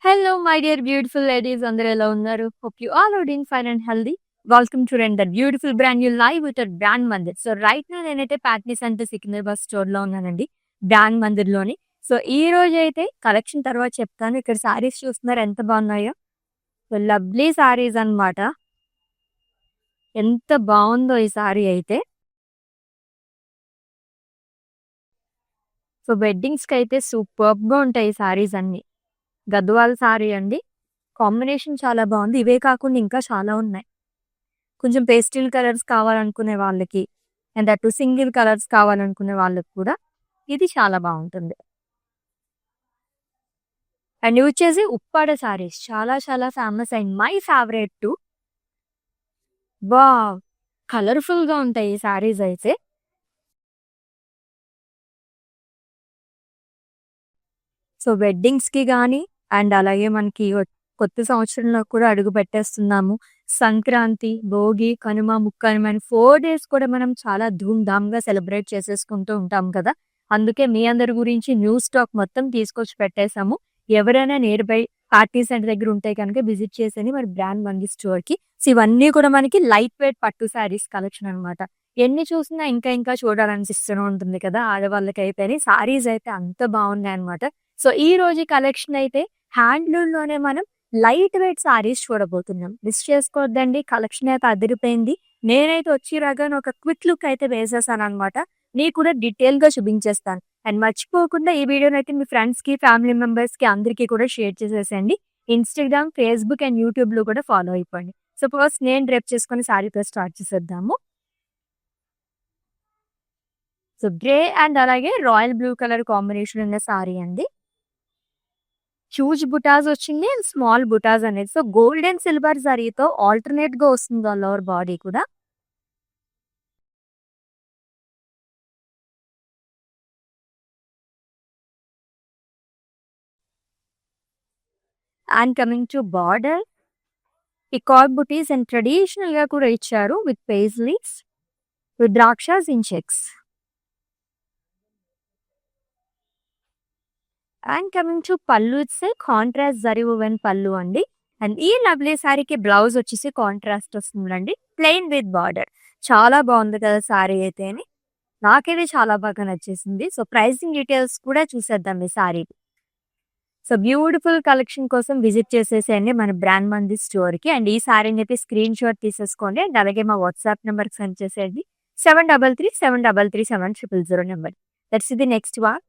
Hello, my dear beautiful ladies. అందరూ ఎలా ఉన్నారు? Hope you all are doing fine and healthy. Welcome to Render beautiful brand new live with our brand Mandir. So right నా నేనైతే Patny centre Secunderabad store లో ఉన్నానండి. Brand Mandir లోని. So ఈ రోజు అయితే కలెక్షన్ తర్వాత చెప్తాను. ఇక్కడ సారీస్ చూస్తున్నారు ఎంత బాగున్నాయో. సో లవ్లీ సారీస్ అన్నమాట. ఎంత బాగుందో ఈ సారీ అయితే. సో వెడ్డింగ్స్ కి అయితే సూపర్బ్ గా ఉంటాయి ఈ సారీస్ అన్ని. గద్వాల్ సారీ అండి. కాంబినేషన్ చాలా బాగుంది. ఇవే కాకుండా ఇంకా చాలా ఉన్నాయి. కొంచెం పేస్టిల్ కలర్స్ కావాలనుకునే వాళ్ళకి అండ్ అటు సింగిల్ కలర్స్ కావాలనుకునే వాళ్ళకి కూడా ఇది చాలా బాగుంటుంది. అండ్ ఇవి వచ్చేసి ఉప్పాడ సారీస్ చాలా చాలా famous and my favourite to. Wow, colourful గా ఉంటాయి ఈ సారీస్ అయితే. సో వెడ్డింగ్స్ కి కానీ అండ్ అలాగే మనకి కొత్త సంవత్సరంలో కూడా అడుగు పెట్టేస్తున్నాము. సంక్రాంతి, భోగి, కనుమ, ముక్కనుమ అని 4 days కూడా మనం చాలా ధూమ్‌ధామ్‌గా సెలబ్రేట్ చేసేసుకుంటూ ఉంటాం కదా! అందుకే మీ అందరి గురించి న్యూ స్టాక్ మొత్తం తీసుకొచ్చి పెట్టేసాము. ఎవరైనా నియర్ బై పార్టీ సెంటర్ దగ్గర ఉంటే కనుక విజిట్ చేసేయండి మరి బ్రాండ్ మంది స్టోర్‌కి. సో ఇవన్నీ కూడా మనకి లైట్ వెయిట్ పట్టు శారీస్ కలెక్షన్ అనమాట. ఎన్ని చూసినా ఇంకా ఇంకా చూడాలనిపిస్తూనే ఉంటుంది కదా! ఆడవాళ్ళకైతేని. సారీస్ అయితే అంత బాగున్నాయన్నమాట. సో ఈ రోజు కలెక్షన్ అయితే హ్యాండ్లూమ్‌లోనే మనం లైట్ వెయిట్ సారీస్ చూడబోతున్నాం. మిస్ చేసుకోవద్దండి. కలెక్షన్ అయితే అదిరిపోయింది. నేనైతే వచ్చి రాగానే ఒక క్విక్ లుక్ అయితే వేసేసాననమాట. నీకు కూడా డీటెయిల్‌గా చూపించేస్తాను. అండ్ మర్చిపోకుండా ఈ వీడియోనైతే మీ ఫ్రెండ్స్‌కి, ఫ్యామిలీ మెంబర్స్‌కి అందరికీ కూడా షేర్ చేసేసేయండి. ఇన్‌స్టాగ్రామ్, ఫేస్‌బుక్ అండ్ యూట్యూబ్‌లో కూడా ఫాలో అయిపోండి. సో ఫస్ట్ నేను డ్రెప్ చేసుకొని సారీతో స్టార్ట్ చేసేద్దాము. సో గ్రే అండ్ అలాగే రాయల్ బ్లూ కలర్ కాంబినేషన్ ఉన్న సారీ అండి. హ్యూజ్ బుటాస్ వచ్చింది అండ్ స్మాల్ బుటాస్ అనేది. సో గోల్డ్ అండ్ సిల్వర్ జరీతో ఆల్టర్నేట్ గా వస్తుంది ఆల్ ఓవర్ బాడీ కూడా. And coming to border, peacock buttis and traditional గా కూడా ఇచ్చారు విత్ పేజ్లీస్ విత్ ద్రాక్షాస్ in checks. And coming to pallu, it's contrast zari woven pallu అండి. అండ్ ఈ లవ్లీ సారీకి బ్లౌజ్ వచ్చేసి కాంట్రాస్ట్ వస్తుందండి, ప్లెయిన్ విత్ బార్డర్. చాలా బాగుంది కదా సారీ అయితేని. నాకైతే చాలా బాగా నచ్చేసింది. సో ప్రైసింగ్ డీటెయిల్స్ కూడా చూసేద్దాం ఈ సారీ. సో బ్యూటిఫుల్ కలెక్షన్ కోసం విజిట్ చేసేసేయండి మన బ్రాండ్ మంది స్టోర్కి. అండ్ ఈ సారీని అయితే స్క్రీన్ షాట్ తీసేసుకోండి అండ్ అలాగే మా వాట్సాప్ నెంబర్కి సెండ్ చేసేయండి. 7337337000 number. That's the next one.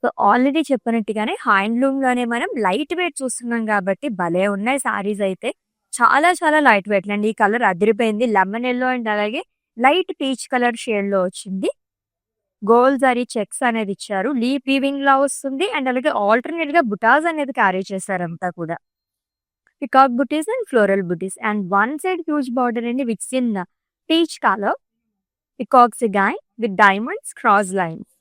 So already చెప్పినట్టుగానే హ్యాండ్లూమ్ లోనే మనం లైట్ వెయిట్ చూస్తున్నాం కాబట్టి భలే ఉన్నాయి సారీస్ అయితే. చాలా చాలా లైట్ వెయిట్ అండి. ఈ కలర్ అదిరిపోయింది. లెమన్ ఎల్లో అండ్ అలాగే లైట్ పీచ్ కలర్ షేడ్ లో వచ్చింది. గోల్డ్ జరీ చెక్స్ అనేది ఇచ్చారు. లీప్ వీవింగ్ లా వస్తుంది అండ్ అలాగే ఆల్టర్నేట్ గా బుటాస్ అనేది క్యారీ చేశారంతా కూడా. Peacock buttis and floral buttis and one side huge border అండి with in peach colour peacock సిగాయ్ with diamonds cross lines.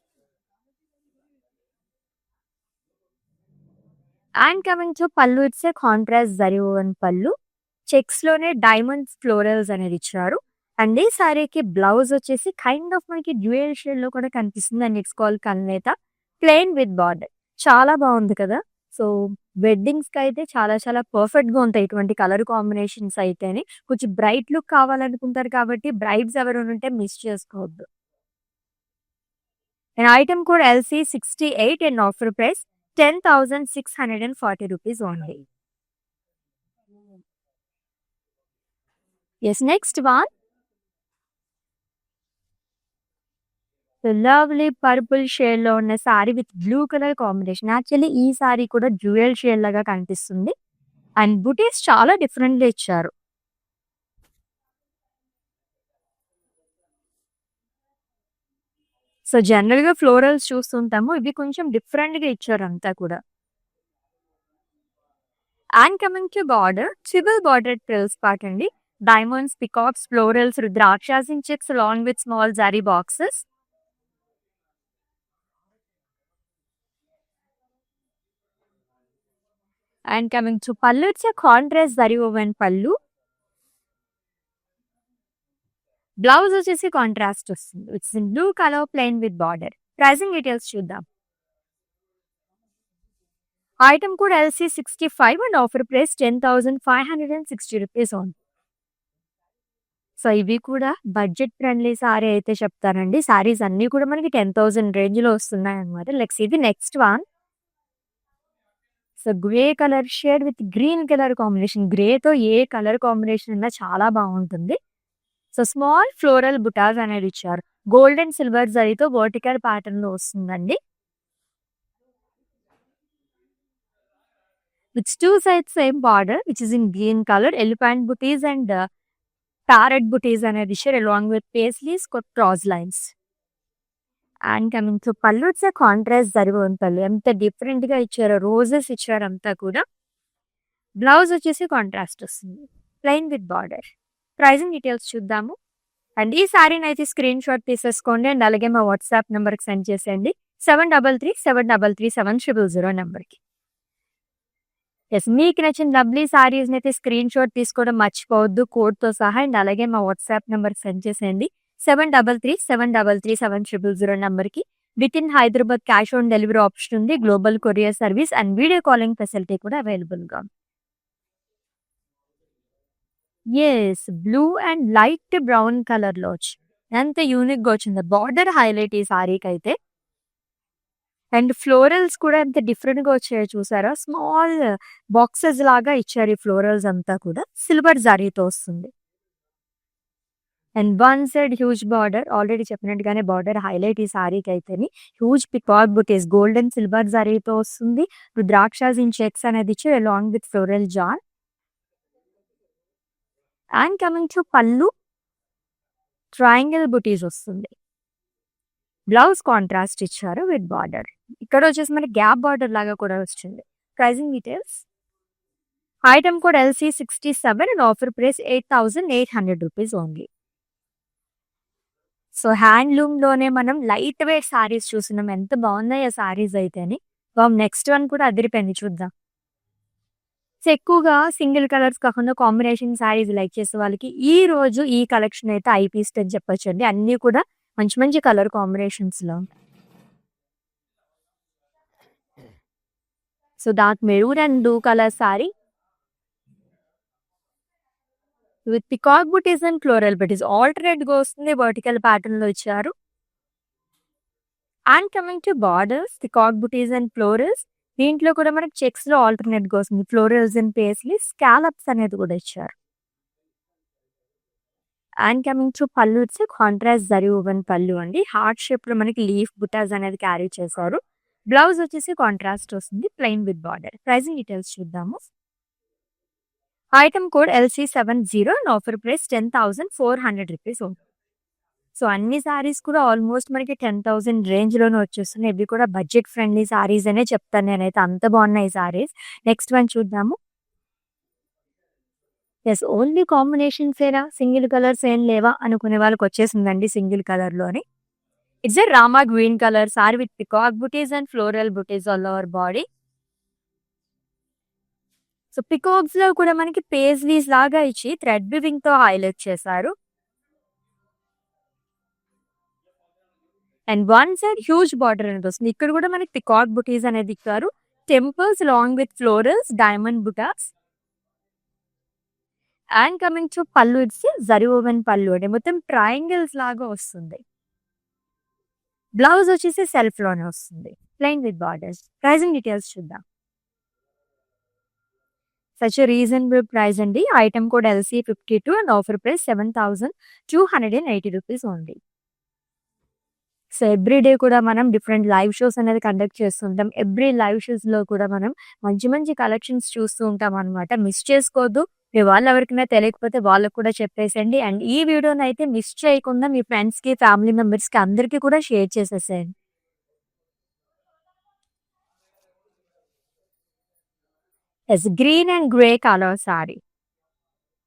And coming to pallu, it's contrast zari woven pallu. Checks లోనే diamonds florals అనేది ఇచ్చారు. And ఈ సారీకి బ్లౌజ్ వచ్చేసి kind of మనకి dual shade లో కూడా కనిపిస్తుంది అండ్ ఇట్స్ కాల్ కల్నేత, ప్లెయిన్ విత్ బార్డర్. చాలా బాగుంది కదా. సో వెడ్డింగ్స్ కి అయితే చాలా చాలా పర్ఫెక్ట్ గా ఉంటాయి ఇటువంటి కలర్ కాంబినేషన్స్ అయితేనే. కొంచెం బ్రైట్ లుక్ కావాలనుకుంటారు కాబట్టి బ్రైడ్స్ ఎవరైనా ఉంటే మిస్ చేసుకోవద్దు. And item code LC68 and offer price 10,640 rupees only. Yes, next one. The lovely purple shade లో ఉన్న sari with blue colour combination. Actually ఈ సారీ కూడా డ్యూయల్ షేడ్ లాగా కనిపిస్తుంది అండ్ బుటీస్ చాలా డిఫరెంట్ గా ఇచ్చారు. సో జనరల్ గా ఫ్లోరల్స్ చూస్తుంటాము, ఇవి కొంచెం డిఫరెంట్ గా ఇచ్చారు అంతా కూడా. And coming to border, triple border trills part అండి. Diamonds, peacocks, florals, rudrakshas in checks along with small zari boxes. And coming to pallu, it's contrast zari woven pallu. Blouse వచ్చేసి కాంట్రాస్ట్ వస్తుంది. It's in blue colour plain with border. Pricing details చూద్దాం. Item code LC65 and offer price 10,560 rupees only. So ఇవి కూడా budget friendly sorry అయితే చెప్తానండి. సారీస్ అన్నీ కూడా మనకి 10,000 రేంజ్‌లో వస్తున్నాయన్నమాట. లైక్ ఇది next one. So grey colour shade with green colour combination. గ్రేతో ఏ కలర్ కాంబినేషన్ అన్నా చాలా బాగుంటుంది. సో స్మాల్ ఫ్లోరల్ బుటాస్ అనేది ఇచ్చారు. గోల్డ్ అండ్ సిల్వర్ జరీతో వర్టికల్ ప్యాటర్న్ లో వస్తుందండి. With two sides same border which is in green colour. Elephant buties and parrot buties అనేది ఇచ్చారు along with paisleys cross lines. And coming to pallu, it's contrast జరిగిన పళ్ళు. ఎంత different గా ఇచ్చారో, రోజెస్ ఇచ్చారు అంతా కూడా. బ్లౌజ్ వచ్చేసి కాంట్రాస్ట్ వస్తుంది, plain with border. Pricing details చూద్దాము. అండ్ ఈ సారీని అయితే స్క్రీన్ షాట్ తీసేసుకోండి అండ్ అలాగే మా వాట్సాప్ నెంబర్కి సెండ్ చేసేయండి. 7337337000 నెంబర్కి. ఎస్, మీకు నచ్చిన లవ్లీ సారీస్ని అయితే స్క్రీన్ షాట్ తీసుకోవడం మర్చిపోవద్దు కోడ్తో సహా. అండ్ అలాగే మా వాట్సాప్ నెంబర్కి సెండ్ చేసేయండి. 7337337000 నెంబర్కి. With in Hyderabad cash on delivery option ఉంది, global courier service and video calling facility కూడా అవైలబుల్గా. Yes, blue and light brown colour లో వచ్చి ఎంత యూనిక్ గా వచ్చింది. బార్డర్ హైలైట్ ఈ సారీకి అయితే. అండ్ ఫ్లోరల్స్ కూడా ఎంత డిఫరెంట్ గా వచ్చాయో చూసారా. స్మాల్ బాక్సెస్ లాగా ఇచ్చారు ఈ ఫ్లోరల్స్ అంతా కూడా. సిల్వర్ జరీతో వస్తుంది. And one side huge border, already చెప్పినట్టుగానే బార్డర్ హైలైట్ ఈ సారీకి అయితే. Huge peacock butis gold and silver జరీతో వస్తుంది. రుద్రాక్షస్ ఇన్ చెక్స్ అనేది ఇచ్చారు అలాంగ్ విత్ ఫ్లోరల్ జార్. And coming to pallu, triangle butis వస్తుంది. బ్లౌజ్ కాంట్రాస్ట్ ఇచ్చారు విత్ బార్డర్. ఇక్కడ వచ్చేసి మనకి గ్యాప్ బార్డర్ లాగా కూడా వస్తుంది. Pricing details. Item code LC67 and offer price 8,800 rupees only. So handloom లోనే మనం లైట్ వెయిట్ సారీస్ చూస్తున్నాం. ఎంత బాగున్నాయి ఆ సారీస్ అయితే అని. నెక్స్ట్ వన్ కూడా అదిరిపోయింది, చూద్దాం. సో ఎక్కువగా సింగిల్ కలర్స్ కాకుండా కాంబినేషన్ శారీస్ లైక్ చేసే వాళ్ళకి ఈ రోజు ఈ కలెక్షన్ అయితే ఐపీస్ట్ అని చెప్పొచ్చు అండి. అన్నీ కూడా మంచి మంచి కలర్ కాంబినేషన్స్ లో. So dark maroon and blue colour sari with peacock buttis and floral buttis. Alternate గా వస్తుంది, వర్టికల్ ప్యాటర్న్ లో ఇచ్చారు. And coming to borders, peacock buttis and florals. దీంట్లో కూడా మనకి చెక్స్ లో ఆల్టర్నేట్ గా వస్తుంది. ఫ్లోరల్స్ అండ్ పేస్లీ స్కాలప్స్ అనేది కూడా ఇచ్చారు. And coming to pallu, it's contrast zari woven పళ్ళు అండి. హార్ట్ షేప్ లో మనకి లీఫ్ బుటాస్ అనేది క్యారీ చేశారు. బ్లౌజ్ వచ్చేసి కాంట్రాస్ట్ వస్తుంది, plain with border. Pricing details చూద్దాము. Item code LC70 and offer price 10,400 rupees. So అన్ని సారీస్ కూడా ఆల్మోస్ట్ మనకి 10,000 రేంజ్ లోనే వచ్చేస్తున్నాయి. ఇవి కూడా బడ్జెట్ ఫ్రెండ్లీ సారీస్ అనే చెప్తాను నేనైతే. అంత బాగున్నాయి సారీస్. నెక్స్ట్ వన్ చూద్దాము. ఎస్, ఓన్లీ కాంబినేషన్స్ ఏనా, సింగిల్ కలర్స్ ఏం లేవా అనుకునే వాళ్ళకి వచ్చేసిందండి సింగిల్ కలర్ లోని. It's a Rama green colour sari with peacock buttis and floral butis all over body. So peacocks లో కూడా మనకి పేస్లీస్ లాగా ఇచ్చి థ్రెడ్ వివింగ్ తో హైలైట్ చేశారు. And one side huge border అనేది వస్తుంది. ఇక్కడ కూడా మనకి పికాక్ బుటీస్ అనేది ఇచ్చారు. Temples long with florals, diamond buttas. And coming to pallu, it's zari woven పళ్ళు అంటే మొత్తం ట్రయాంగిల్స్ లాగా వస్తుంది. బ్లౌజ్ వచ్చేసి సెల్ఫ్ లోనే వస్తుంది, plain with borders. Pricing details చూద్దాం. సచ్ రీజనబుల్ ప్రైస్ అండి. Item code LC52 and offer price 7,280 rupees only. So everyday కూడా మనం డిఫరెంట్ లైవ్ షోస్ అనేది కండక్ట్ చేస్తుంటాం. ఎవ్రీ లైవ్ షోస్ లో కూడా మనం మంచి మంచి కలెక్షన్స్ చూస్తూ ఉంటాం అనమాట. మిస్ చేసుకోవద్దు. మీ వాళ్ళు ఎవరికైనా తెలియకపోతే వాళ్ళకు కూడా చెప్పేసేయండి. అండ్ ఈ వీడియోని అయితే మిస్ చేయకుండా మీ ఫ్రెండ్స్ కి, ఫ్యామిలీ మెంబర్స్ కి అందరికీ కూడా షేర్ చేసేసేయండి. Yes, green and grey colour sari.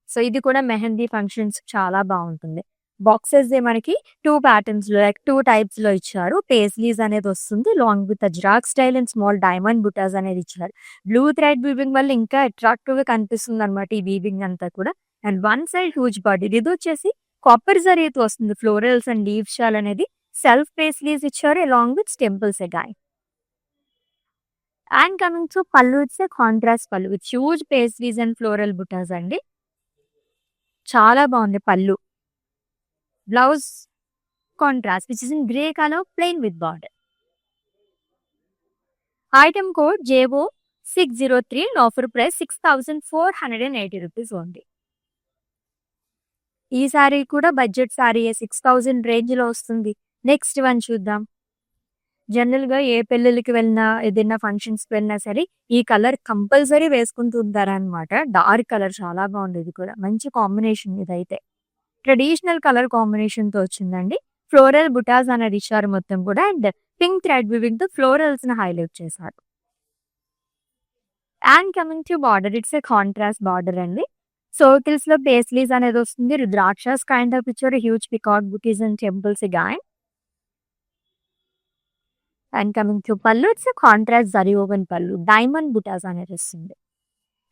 So ఇది కూడా మెహందీ ఫంక్షన్స్ చాలా బాగుంటుంది. బాక్సెస్ మనకి 2 ప్యాటర్న్స్ లో, లైక్ 2 టైప్స్ లో ఇచ్చారు. పేస్లీస్ అనేది వస్తుంది long with Ajrakh style and small diamond butas అనేది ఇచ్చారు. బ్లూ థ్రెడ్ వీవింగ్ వల్ల ఇంకా అట్రాక్టివ్ గా కనిపిస్తుంది అనమాట ఈ వీవింగ్ అంతా కూడా. And one side huge body. ఇది వచ్చేసి కాపర్ జరీతో వస్తుంది. ఫ్లోరల్స్ అండ్ లీవ్ షాల్ అనేది సెల్ఫ్ పేస్లీస్ ఇచ్చారు along with temples again. And coming to pallu, it's a contrast pallu with huge pastries and floral butas అండి. చాలా బాగుంది pallu. Blouse contrast which is in grey colour plain with border. Item code JO 603 and offer price 6,480 rupees only. ఈ సారీ కూడా budget sari 6,000 range లో వస్తుంది. Next one చూద్దాం. General గా ఏ పెళ్ళిళ్ళకి వెళ్ళినా ఏదైనా ఫంక్షన్స్ వెళ్ళినా సరే ఈ కలర్ కంపల్సరీ వేసుకుంటూ ఉంటారనమాట. డార్క్ కలర్ చాలా బాగుంది. ఇది కూడా మంచి కాంబినేషన్. ఇదైతే ట్రెడిషనల్ కలర్ కాంబినేషన్ తో వచ్చిందండి. ఫ్లోరల్ బుటాస్ అనేది ఇచ్చారు మొత్తం కూడా. అండ్ పింక్ థ్రెడ్ వివింగ్ తో ఫ్లోరల్స్ ని హైలైట్ చేశారు. And coming to border, it's a contrast border అండి. సర్కిల్స్ లో పేస్లీస్ అనేది వస్తుంది. రుద్రాక్షస్ కైండ్ ఆఫ్ ఇచ్చారు. Huge peacock buttis and temples again. And coming to pallu, it's contrast zari woven pallu, diamond butas అనేది వస్తుంది.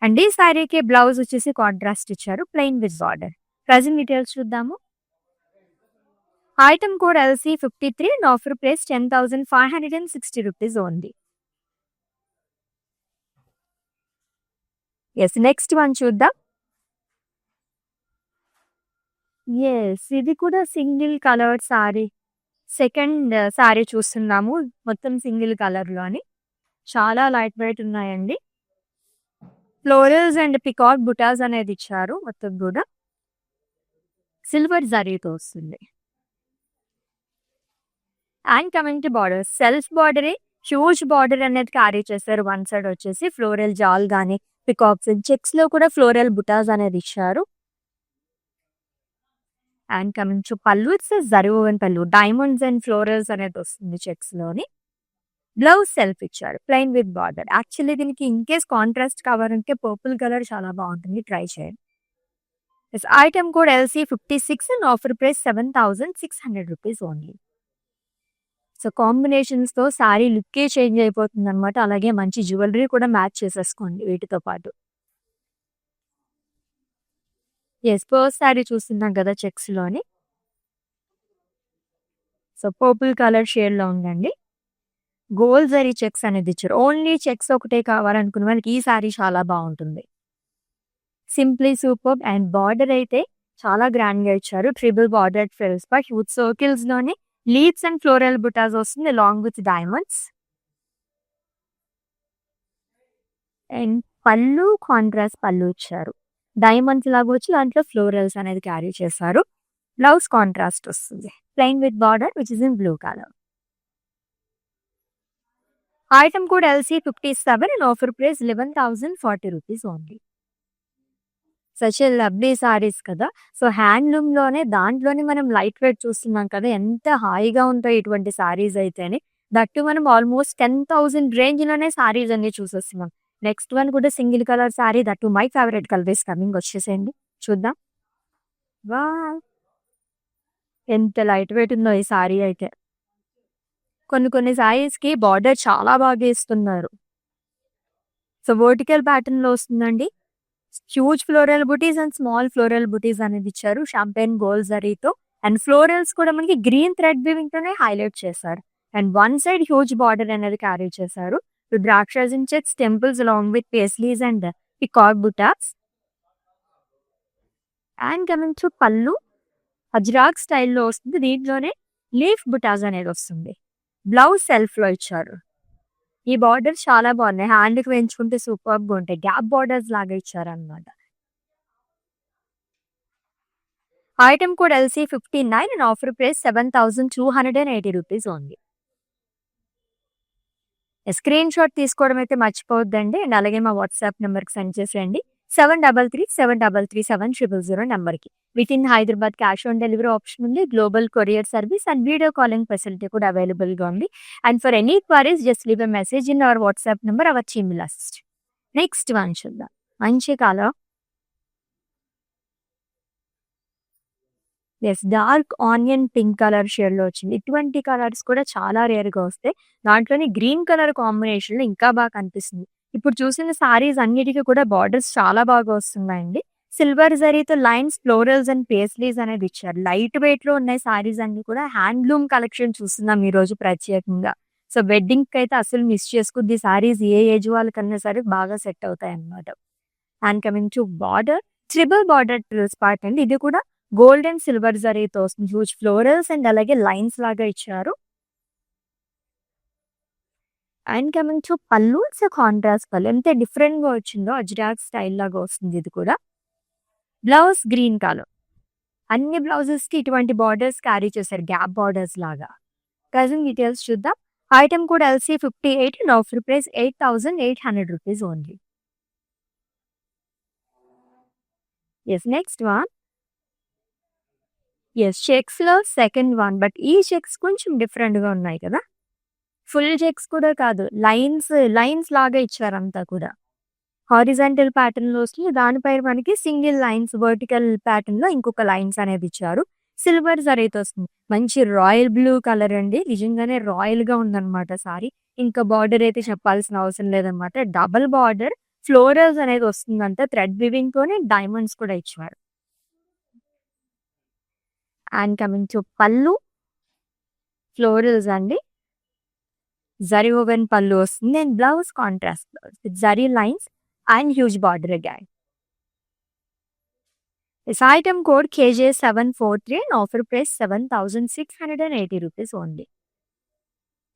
అండ్ ఈ శారీకి బ్లౌజ్ వచ్చేసి కాంట్రాస్ట్ ఇచ్చారు plain with border. Present details చూద్దాము. Item code LC53 and offer price 10,560 rupees only. Yes, next one చూద్దాం. Yes, ఇది కూడా single colour sari. Second sari చూస్తున్నాము మొత్తం సింగిల్ కలర్ లోని. చాలా లైట్ వెయిట్ ఉన్నాయండి. ఫ్లోరల్స్ అండ్ పికాక్ బుటాస్ అనేది ఇచ్చారు. మొత్తం కూడా సిల్వర్ జరీతో వస్తుంది. And coming to border, self బార్డరే హ్యూజ్ బార్డర్ అనేది క్యారీ చేశారు. వన్ సైడ్ వచ్చేసి ఫ్లోరల్ జాల్ గానీ పికాక్స్, చెక్స్ లో కూడా ఫ్లోరల్ బుటాస్ అనేది ఇచ్చారు. And coming to pallu, it's zari woven పళ్ళు, డైమండ్స్ అండ్ ఫ్లోరల్స్ అనేది వస్తుంది చెక్స్ లోని. బ్లౌజ్ సెల్ఫ్ ఇచ్చారు ప్లెయిన్ విత్ బార్డర్. యాక్చువల్లీ దీనికి ఇన్ కేస్ కాంట్రాస్ట్ కావాలంటే పర్పుల్ కలర్ చాలా బాగుంటుంది, ట్రై చేయండి. Item code LC56 and offer price 7,600 rupees only. So combinations తో సారీ లుక్కే చేంజ్ అయిపోతుంది అనమాట. అలాగే మంచి జ్యువెలరీ కూడా మ్యాచ్ చేసేసుకోండి వీటితో పాటు. ఎస్, ఫస్ట్ సారీ చూస్తున్నాం కదా చెక్స్ లోని. సో పర్పుల్ కలర్ షేడ్ లో ఉందండి. గోల్డ్ జరీ చెక్స్ అనేది ఇచ్చారు. ఓన్లీ చెక్స్ ఒకటే కావాలనుకున్న వాళ్ళకి ఈ సారీ చాలా బాగుంటుంది. Simply super. అండ్ బార్డర్ అయితే చాలా గ్రాండ్ గా ఇచ్చారు. ట్రిపుల్ బార్డర్ ఫ్రిల్స్ పై హ్యూజ్ సర్కిల్స్ లోనే లీవ్స్ అండ్ ఫ్లోరల్ బుటాస్ వస్తుంది అలాంగ్ విత్ డైమండ్స్. అండ్ పళ్ళు కాంట్రాస్ట్ పళ్ళు ఇచ్చారు. డైమండ్స్ లాగా వచ్చి దాంట్లో ఫ్లోరల్స్ అనేది క్యారీ చేశారు. బ్లౌజ్ కాంట్రాస్ట్ వస్తుంది plain with border which is in blue colour. Item code LC57 and offer price 11,040 rupees only. Such a lovely saris కదా. సో హ్యాండ్లూమ్ లోనే దాంట్లోనే మనం లైట్ వెయిట్ చూస్తున్నాం కదా, ఎంత హాయిగా ఉంటాయి ఇటువంటి సారీస్ అయితేనే. దట్టు మనం ఆల్మోస్ట్ 10,000 రేంజ్ లోనే సారీస్ అన్ని చూసేస్తున్నాం. నెక్స్ట్ వన్ కూడా single colour sorry, that my favourite colour is coming. వచ్చేసేయండి చూద్దాం. వా, ఎంత లైట్ వెయిట్ ఉందో ఈ సారీ అయితే. కొన్ని సారీస్ కి బార్డర్ చాలా బాగా ఇస్తున్నారు. సో వర్టికల్ ప్యాటర్న్ లో వస్తుందండి. Huge floral buttis and small floral butis అనేది ఇచ్చారు షాంపెయిన్ గోల్డ్ జరీతో. అండ్ ఫ్లోరల్స్ కూడా మనకి గ్రీన్ థ్రెడ్ వీవింగ్ తోనే హైలైట్ చేశారు. And one side huge border అనేది క్యారీ చేశారు. Rudrakshas in checks, temples along with paisleys and peacock butas. And coming to pallu, Ajrak స్టైల్లో వస్తుంది. దీంట్లోనే లీఫ్ బుటాస్ అనేది వస్తుంది. బ్లౌజ్ సెల్ఫ్ లో ఇచ్చారు. ఈ బార్డర్స్ చాలా బాగున్నాయి. హ్యాండ్ కి వేయించుకుంటే సూపర్ గా ఉంటాయి. గ్యాప్ బార్డర్స్ లాగా ఇచ్చారు అనమాట. Item code LC59 and offer price 7,280 rupees only. Screen shot తీసుకోవడం అయితే మర్చిపోవద్దండి. అండ్ అలాగే మా వాట్సాప్ నెంబర్కి సెండ్ చేసేయండి. 7337337000 నెంబర్కి. With in Hyderabad cash on delivery option ఉంది. Global courier service and video calling facility కూడా అవైలబుల్గా ఉంది. And for any queries just leave a message in our WhatsApp number, our team will assist. Next one చూద్దాం. మంచి colour. Yes, dark onion pink colour shade లో వచ్చింది. ఇటువంటి colours కూడా చాలా రేర్ గా వస్తాయి. దాంట్లోనే గ్రీన్ కలర్ కాంబినేషన్ లో ఇంకా బాగా కనిపిస్తుంది. ఇప్పుడు చూసిన సారీస్ అన్నిటికీ కూడా బార్డర్స్ చాలా బాగా వస్తున్నాయండి. సిల్వర్ జరీతో లైన్స్, ఫ్లోరల్స్ అండ్ పేస్లీస్ అనేది ఇచ్చారు. లైట్ వెయిట్‌లో ఉన్నాయి సారీస్ అన్నీ కూడా. హ్యాండ్లూమ్ కలెక్షన్ చూస్తున్నాం ఈరోజు ప్రత్యేకంగా. సో, వెడ్డింగ్‌కైతే అస్సలు మిస్ చేసుకోవద్దు. ఈ సారీస్ ఏ ఏజ్ వాళ్ళకన్నా సరే బాగా సెట్ అవుతాయన్నమాట. And coming to border, triple border trills part అండి. ఇది కూడా గోల్డ్ అండ్ సిల్వర్ జరీతో వస్తుంది. హ్యూజ్ ఫ్లోరల్స్ అండ్ అలాగే లైన్స్ లాగా ఇచ్చారు. And coming to pallu, it's contrast pallu. ఎంత డిఫరెంట్‌గా వచ్చిందో అజ్రాక్ స్టైల్ లాగా వస్తుంది ఇది కూడా. Blouse green colour. అన్ని బ్లౌజెస్‌కి ఇటువంటి బార్డర్స్ క్యారీ చేశారు. గ్యాప్ బార్డర్స్ లాగా. ప్రైజింగ్ డీటెయిల్స్ చూద్దాం. Item code LC58 and offer price 8,800 rupees only. Yes, next one. Yes, చెక్స్‌లో సెకండ్ వన్. బట్ ఈ చెక్స్ కొంచెం డిఫరెంట్‌గా ఉన్నాయి కదా! ఫుల్ చెక్స్ కూడా కాదు. లైన్స్ లాగా ఇచ్చారంతా కూడా. హారిజాంటల్ ప్యాటర్న్‌లో వస్తుంది. దానిపైన మనకి సింగిల్ లైన్స్ వర్టికల్ ప్యాటర్న్‌లో ఇంకొక లైన్స్ అనేది ఇచ్చారు. సిల్వర్ జరీతో వస్తుంది. మంచి రాయల్ బ్లూ కలర్ అండి. నిజంగానే రాయల్‌గా ఉందన్నమాట సారీ. ఇంకా బార్డర్ అయితే చెప్పాల్సిన అవసరం లేదన్నమాట. డబుల్ బార్డర్ ఫ్లోరల్స్ అనేది వస్తుందంట. థ్రెడ్ వీవింగ్‌తోనే డైమండ్స్ కూడా ఇచ్చారు. అండ్ కమింగ్ టు పల్లు, ఫ్లోరల్స్ అండి. జరీ ఓవెన్ పల్లు వస్తుంది and blouse contrast blouse with zari lines and huge border again. This item code KJ743 and offer price 7,680 rupees only.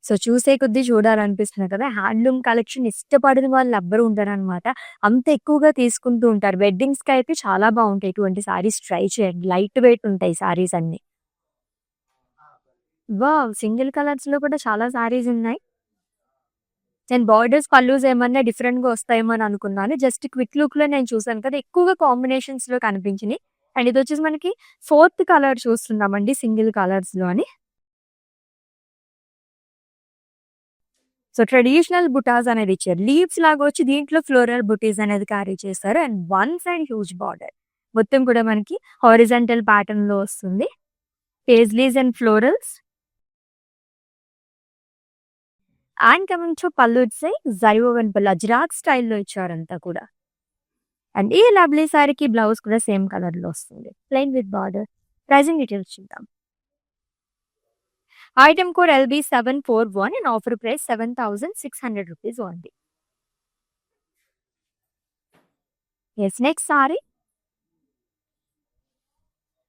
So, చూసే కొద్దీ చూడాలనిపిస్తుంది కదా! హ్యాండ్లూమ్ కలెక్షన్ ఇష్టపడని వాళ్ళు ఎవ్వరు ఉండరనమాట. అంత ఎక్కువగా తీసుకుంటూ ఉంటారు. వెడ్డింగ్స్‌కి అయితే చాలా బాగుంటాయి. ఇటువంటి సారీస్ ట్రై చేయండి. లైట్ వెయిట్ ఉంటాయి సారీస్ అన్నీ. వావ్! సింగిల్ కలర్స్‌లో కూడా చాలా సారీస్ ఉన్నాయి. నేను బార్డర్స్, పల్లూస్ ఏమన్నా డిఫరెంట్‌గా వస్తాయేమో అని అనుకున్నాను. జస్ట్ క్విక్ లుక్‌లో నేను చూసాను కదా! ఎక్కువగా కాంబినేషన్స్‌లో కనిపించినియి. అండ్ ఇదొచ్చేసి మనకి ఫోర్త్ కలర్ చూస్తున్నామండి సింగిల్ కలర్స్‌లోని. సో, ట్రెడిషనల్ బుటాస్ అనేది ఇచ్చారు. లీవ్స్ లాగా వచ్చి దీంట్లో ఫ్లోరల్ బుటీస్ అనేది క్యారీ చేస్తారు. And one side huge border. మొత్తం కూడా మనకి హారిజాంటల్ ప్యాటర్న్‌లో వస్తుంది. Paisleys and florals. And coming to పల్లు సైడ్ జరీ ఓవెన్ పల్లు అజ్రాక్ స్టైల్‌లో ఇచ్చారంతా కూడా. అండ్ ఈ లవ్లీ సారీకి బ్లౌజ్ కూడా సేమ్ కలర్‌లో వస్తుంది. Plain with border. Pricing details చూద్దాం. Item code LB741 and offer price 7,600 rupees only. Yes, next sari.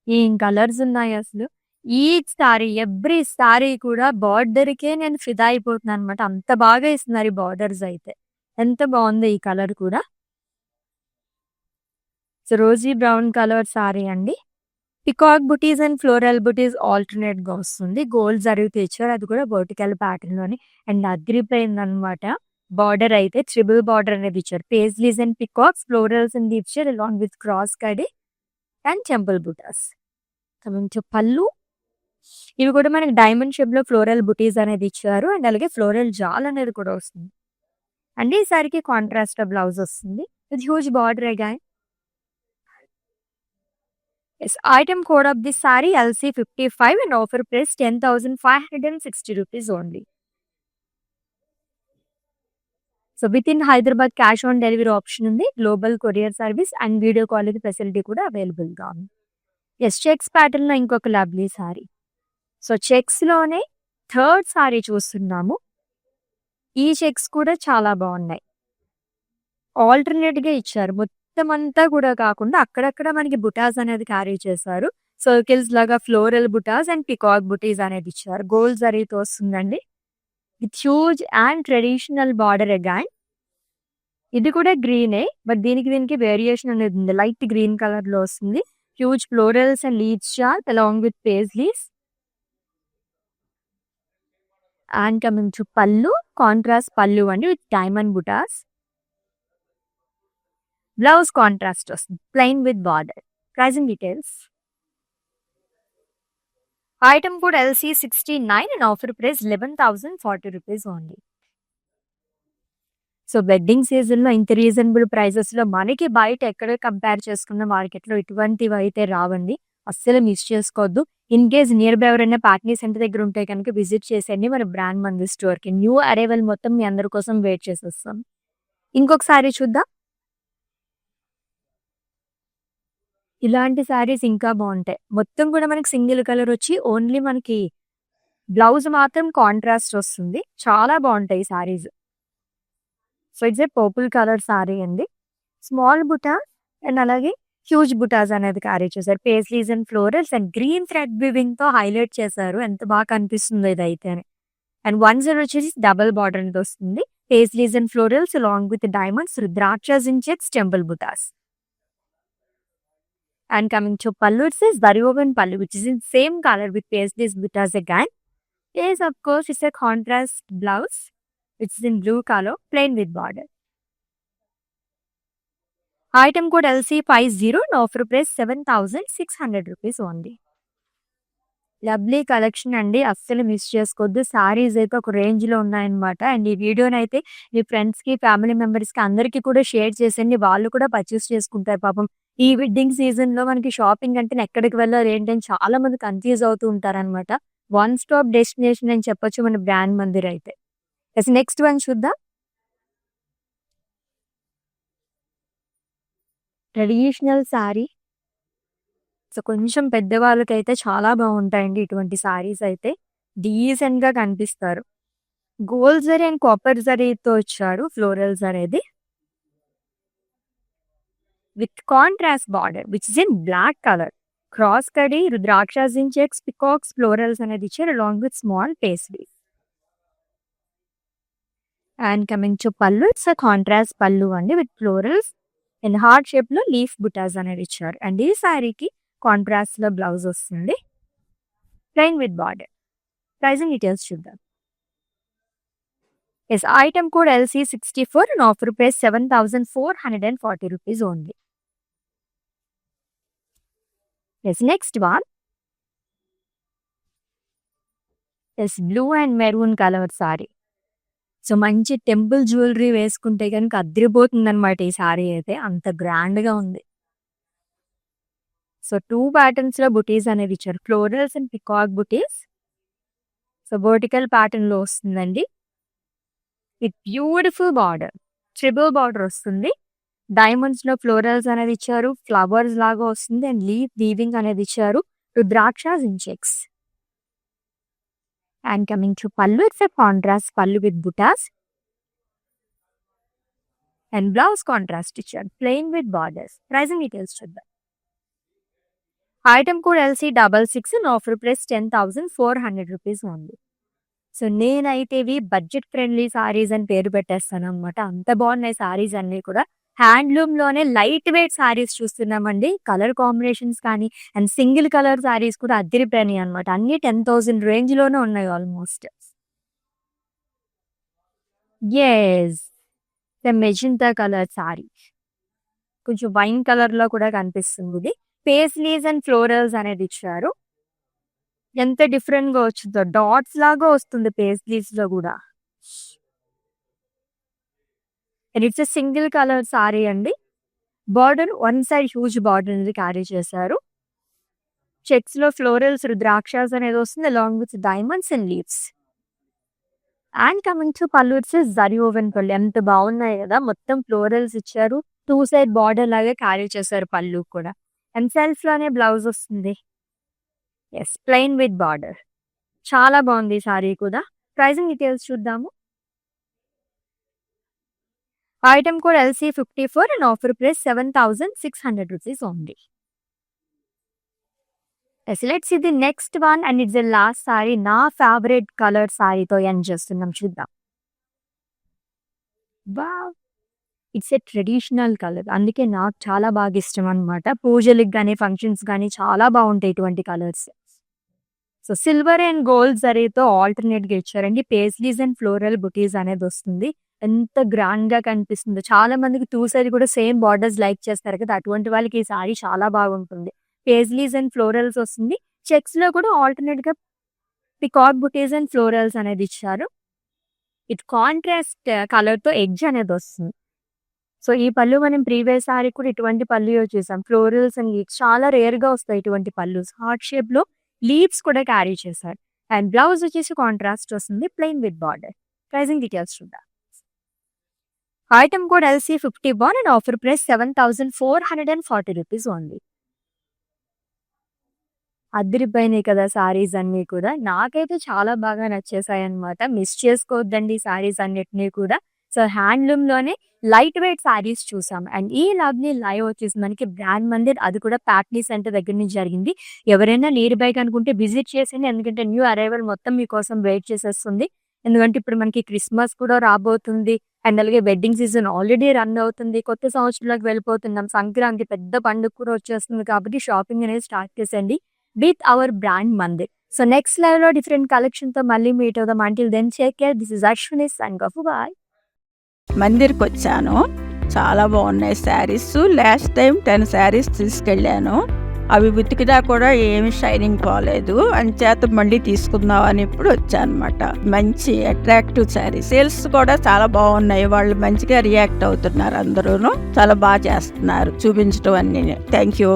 ఏం కలర్స్ ఉన్నాయి అసలు. ఈచ్ సారీ, ఎవ్రీ సారీ కూడా బార్డర్‌కే నేను ఫిదా అయిపోతున్నానన్నమాట. అంత బాగా ఇస్తున్నారు ఈ బార్డర్స్ అయితే. ఎంత బాగుందో ఈ కలర్ కూడా. So, rosy brown colour sari అండి. Peacock buttis and floral butis ఆల్టర్‌నేట్‌గా వస్తుంది. గోల్డ్ జరీతో ఇచ్చారు. అది కూడా వర్టికల్ ప్యాటర్న్‌లోని. అండ్ అదిరిపోయిందన్నమాట. బార్డర్ అయితే ట్రిపుల్ బార్డర్ అనేది ఇచ్చారు. Paisleys and peacocks, florals and ఇచ్చారు along with cross kadi and temple butas. Coming to pallu. ఇవి కూడా మనకి డైమండ్ షేప్‌లో ఫ్లోరల్ బుటీస్ అనేది ఇచ్చారు. అండ్ అలాగే ఫ్లోరల్ జాల్ అనేది కూడా వస్తుంది. అండ్ ఈ సారీకి కాంట్రాస్ట్ బ్లౌజ్ వస్తుంది. With huge border again. Yes, item code of this saree LC55 and offer price 10,560 rupees only. So, with in Hyderabad cash on delivery option ఉంది. Global courier service and video call facility కూడా అవైలబుల్‌గా ఉంది. Yes, checks ప్యాటర్న్‌లో ఇంకొక lovely sari. So, చెక్స్‌లోనే third sari చూస్తున్నాము. ఈ checks కూడా చాలా బాగున్నాయి. ఆల్టర్‌నేట్‌గా ఇచ్చారు. మొత్తం అంతా కూడా కాకుండా అక్కడక్కడ మనకి బుటాస్ అనేది క్యారీ చేశారు. సర్కిల్స్ లాగా floral buttas and peacock butis అనేది ఇచ్చారు. గోల్డ్ జరీతో వస్తుందండి. With huge and traditional border again. ఇది కూడా గ్రీనే. బట్ దీనికి వేరియేషన్ అనేది ఉంది. లైట్ గ్రీన్ కలర్‌లో వస్తుంది. Huge florals and leaves chart along with paisleys. And coming to pallu, contrast pallu అండి with diamond butas. Blouse contrast వస్తుంది. Plain with border. Pricing details. Item code LC69 and offer price 11,040 rupees only. So, wedding సీజన్‌లో ఇంత reasonable ప్రైజెస్‌లో మనకి బయట ఎక్కడ compare చేసుకున్న మార్కెట్‌లో ఇటువంటివి అయితే రావండి. అస్సలు మిస్ చేసుకోవద్దు. ఇన్ కేస్ నియర్ బై ఎవరైనా పార్ట్నీ సెంటర్ దగ్గర ఉంటే కనుక విజిట్ చేసేయండి మన బ్రాండ్ మంది స్టోర్‌కి. న్యూ అరైవల్ మొత్తం మీ అందరి కోసం వెయిట్ చేసేస్తాం. ఇంకొకసారి చూద్దాం. ఇలాంటి శారీస్ ఇంకా బావుంటాయి. మొత్తం కూడా మనకి సింగిల్ కలర్ వచ్చి ఓన్లీ మనకి బ్లౌజ్ మాత్రం కాంట్రాస్ట్ వస్తుంది. చాలా బావుంటాయి ఈ saris. So, it's a purple colour sari అండి. స్మాల్ బుటా అండ్ అలాగే హ్యూజ్ బుటాస్ అనేది క్యారీ చేశారు. Paisleys and florals and green thread వీవింగ్‌తో హైలైట్ చేశారు. ఎంత బాగా కనిపిస్తుందో ఇదైతేనే. అండ్ వన్ సైడ్ వచ్చేసి డబుల్ బార్డర్‌తో వస్తుంది. Paisleys and florals along with diamonds, rudrakshas in checks, temple butas. And coming to pallu, it says Zari woven pallu, which is in same color with paisleys butas again. Yes, of course, it's a contrast blouse, which is in blue color, plain with border. Item code LC50 and offer price 7,600 rupees only. Lovely collection అండి. అస్సలు miss చేసుకోవద్దు. శారీస్ అయితే ఒక రేంజ్‌లో ఉన్నాయన్నమాట. And ఈ వీడియోనైతే మీ ఫ్రెండ్స్‌కి, ఫ్యామిలీ మెంబర్స్‌కి అందరికీ కూడా షేర్ చేసేయండి. వాళ్ళు కూడా పర్చేస్ చేసుకుంటారు పాపం. ఈ వెడ్డింగ్ సీజన్‌లో మనకి షాపింగ్ అంటే ఎక్కడికి వెళ్ళాలి ఏంటి అని చాలా మంది కన్‌ఫ్యూజ్ అవుతూ ఉంటారనమాట. వన్ స్టాప్ డెస్టినేషన్ అని చెప్పొచ్చు మన బ్రాండ్ మందిర్ అయితే. నెక్స్ట్ వన్ చూద్దాం. ట్రెడిషనల్ శారీ. సో, కొంచెం పెద్దవాళ్ళకైతే చాలా బావుంటాయండి ఇటువంటి శారీస్ అయితే. డీసెంట్‌గా కనిపిస్తారు. గోల్డ్ జరీ అండ్ కాపర్ జరీతో ఇచ్చారు ఫ్లోరల్స్ అనేది. With contrast border which is in black colour. Cross kadi, rudrakshas in checks, peacocks, florals అనేది ఇచ్చారు along with small pastries. And coming to pallu, it's a contrast pallu అండి విత్ ఫ్లోరల్స్ అండ్ హార్ట్ షేప్‌లో leaf butas అనేది ఇచ్చారు. And ఈ శారీకి కాంట్రాస్ట్‌లో బ్లౌజ్ వస్తుంది. Plain with border. Pricing details చూద్దాం. Yes, item code LC64 and offer price 7,440 rupees only. Yes, next one. Yes, blue and maroon color saree. So, మంచి temple jewellery వేసుకుంటే గనుక అదిరిపోతుందన్నమాట ఈ శారీ అయితే. అంత గ్రాండ్‌గా ఉంది. సో, 2 ప్యాటర్న్స్‌లో బుటీస్ అనేది ఇచ్చారు. Florals and peacock buttis. So, vertical ప్యాటర్న్‌లో వస్తుందండి. With beautiful border. Triple border వస్తుంది. డైమండ్స్‌లో ఫ్లోరల్స్ అనేది ఇచ్చారు. ఫ్లవర్స్ లాగా వస్తుంది అండ్ లీఫ్ వీవింగ్ అనేది ఇచ్చారు. Rudrakshas in checks. And coming to pallu, it's a contrast pallu with butas. And blouse contrast ఇచ్చారు. Plain with borders. Pricing details చూద్దాం. Item code LC66 and offer price 10,400 rupees only. So, నేనైతే ఇవి బడ్జెట్ ఫ్రెండ్లీ శారీస్ అని పేరు పెట్టేస్తాననమాట. అంత బాగున్నాయి శారీస్ అన్నీ కూడా. హ్యాండ్లూమ్‌లోనే లైట్ వెయిట్ శారీస్ చూస్తున్నామండి. కలర్ కాంబినేషన్స్ కానీ అండ్ సింగిల్ కలర్ శారీస్ కూడా అదిరిపోయినాయి అనమాట. అన్నీ 10,000 రేంజ్‌లోనే ఉన్నాయి almost. Yes. The magenta colour sari. కొంచెం వైన్ కలర్‌లో కూడా కనిపిస్తుంది ఇది. పేస్లీస్ అండ్ ఫ్లోరల్స్ అనేది ఇచ్చారు. ఎంత డిఫరెంట్‌గా వచ్చిందో. డాట్స్ లాగా వస్తుంది పేస్లీస్‌లో కూడా. And it's a single colour sari అండి. Border one side huge border అనేది క్యారీ చేశారు. చెక్స్‌లో ఫ్లోరల్స్, రుద్రాక్షస్ అనేది వస్తుంది along with diamonds and leaves. And coming to pallu, it's a zari woven pallu. ఎంత బాగున్నాయి కదా. మొత్తం ఫ్లోరల్స్ ఇచ్చారు. 2 సైడ్ బార్డర్ లాగా క్యారీ చేశారు పల్లు కూడా. అండ్ సెల్ఫ్‌లోనే బ్లౌజ్ వస్తుంది. Yes, plain with border. చాలా బాగుంది ఈ శారీ కూడా. ప్రైజింగ్ డీటెయిల్స్ చూద్దాము. Item code LC54 and offer price 7,600 rupees only. Yes, let's see the next one and it's the last saree. నా ఫేవరెట్ కలర్ శారీతో ఎండ్ చేస్తున్నాం చూద్దాం. Wow! It's a traditional colour. అందుకే నాకు చాలా బాగా ఇష్టం అనమాట. పూజలకి గానీ, ఫంక్షన్స్ గానీ చాలా బాగుంటాయి ఇటువంటి colours. So, silver and gold జరీతో ఆల్టర్నేట్‌గా ఇచ్చారండి. పేస్లీస్ అండ్ ఫ్లోరల్ బుటీస్ అనేది వస్తుంది. ఎంత గ్రాండ్‌గా కనిపిస్తుందో. చాలా మందికి 2 సైడ్ కూడా సేమ్ బార్డర్స్ లైక్ చేస్తారు కదా. అటువంటి వాళ్ళకి ఈ శారీ చాలా బాగుంటుంది. పేస్లీస్ అండ్ ఫ్లోరల్స్ వస్తుంది. చెక్స్‌లో కూడా ఆల్టర్నేట్‌గా పికాక్ బుటీస్ అండ్ ఫ్లోరల్స్ అనేది ఇచ్చారు. ఇట్ కాంట్రాస్ట్ కలర్‌తో ఎడ్జ్ అనేది వస్తుంది. సో, ఈ పళ్ళు మనం ప్రీవియస్ సారీ కూడా ఇటువంటి పళ్ళుయే చూసాం. ఫ్లోరల్స్ అండ్ లీవ్స్ చాలా రేర్‌గా వస్తాయి ఇటువంటి పళ్ళుస్. హార్ట్ షేప్‌లో లీవ్స్ కూడా క్యారీ చేశారు. అండ్ బ్లౌజ్ వచ్చేసి కాంట్రాస్ట్ వస్తుంది. Plain with border. Pricing details చూద్దాం. Item code LC51 and offer price 7,440 rupees only. అదిరిపోయినాయి కదా శారీస్ అన్నీ కూడా. నాకైతే చాలా బాగా నచ్చేసాయన్నమాట. మిస్ చేసుకోవద్దండి ఈ శారీస్ అన్నిటిని కూడా. సో, హ్యాండ్లూమ్‌లోనే లైట్ వెయిట్ శారీస్ చూసాం. అండ్ ఈ లవ్లీ లైవ్ వచ్చేసి మనకి బ్రాండ్ మందిర్, అది కూడా ప్యాట్నీ సెంటర్ దగ్గర నుంచి జరిగింది. ఎవరైనా నియర్ బై కనుకుంటే విజిట్ చేసేయండి. ఎందుకంటే న్యూ అరైవల్ మొత్తం మీకోసం వెయిట్ చేసేస్తుంది. ఎందుకంటే ఇప్పుడు మనకి క్రిస్మస్ కూడా రాబోతుంది. అండ్ అలాగే వెడ్డింగ్ సీజన్ ఆల్రెడీ రన్ అవుతుంది. కొత్త సంవత్సరంలోకి వెళ్ళిపోతున్నాం. సంక్రాంతి పెద్ద పండుగ కూడా వచ్చేస్తుంది కాబట్టి షాపింగ్ అనేది స్టార్ట్ చేసేయండి with our brand Mandir. So, next లైవ్‌లో డిఫరెంట్ కలెక్షన్‌తో మళ్ళీ మీట్ అవుదాం. Until then take care. This is Ashwini signing off. Bye. మందిర్కి వచ్చాను. చాలా బాగున్నాయి శారీస్. లాస్ట్ టైం 10 శారీస్ తీసుకెళ్ళాను. అవి ఉతికినా కూడా ఏమి షైనింగ్ పోలేదు. అంచేత మళ్ళీ తీసుకుందాం అని ఇప్పుడు వచ్చానమాట. మంచి అట్రాక్టివ్ శారీ. సేల్స్ కూడా చాలా బాగున్నాయి. వాళ్ళు మంచిగా రియాక్ట్ అవుతున్నారు. అందరూను చాలా బాగా చేస్తున్నారు చూపించడం అన్ని. Thank you.